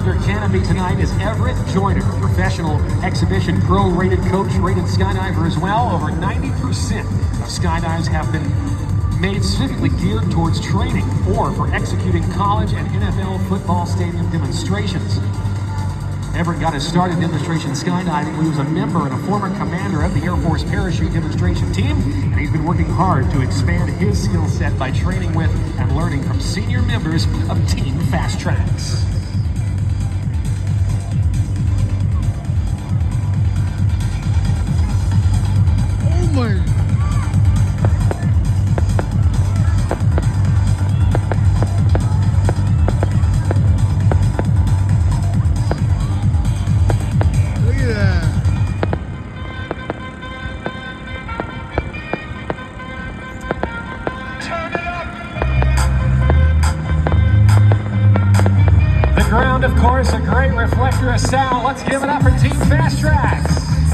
under canopy tonight is Everett Joyner, professional exhibition pro-rated coach, rated skydiver as well. Over 90% of skydives have been made specifically geared towards training or for executing college and NFL football stadium demonstrations. Everett got his start in demonstration skydiving. He was a member and a former commander of the Air Force parachute demonstration team, and he's been working hard to expand his skill set by training with and learning from senior members of Team Fast Tracks. Oh my! Ground, of course, a great reflector of sound. Let's give it up for Team Fast Tracks.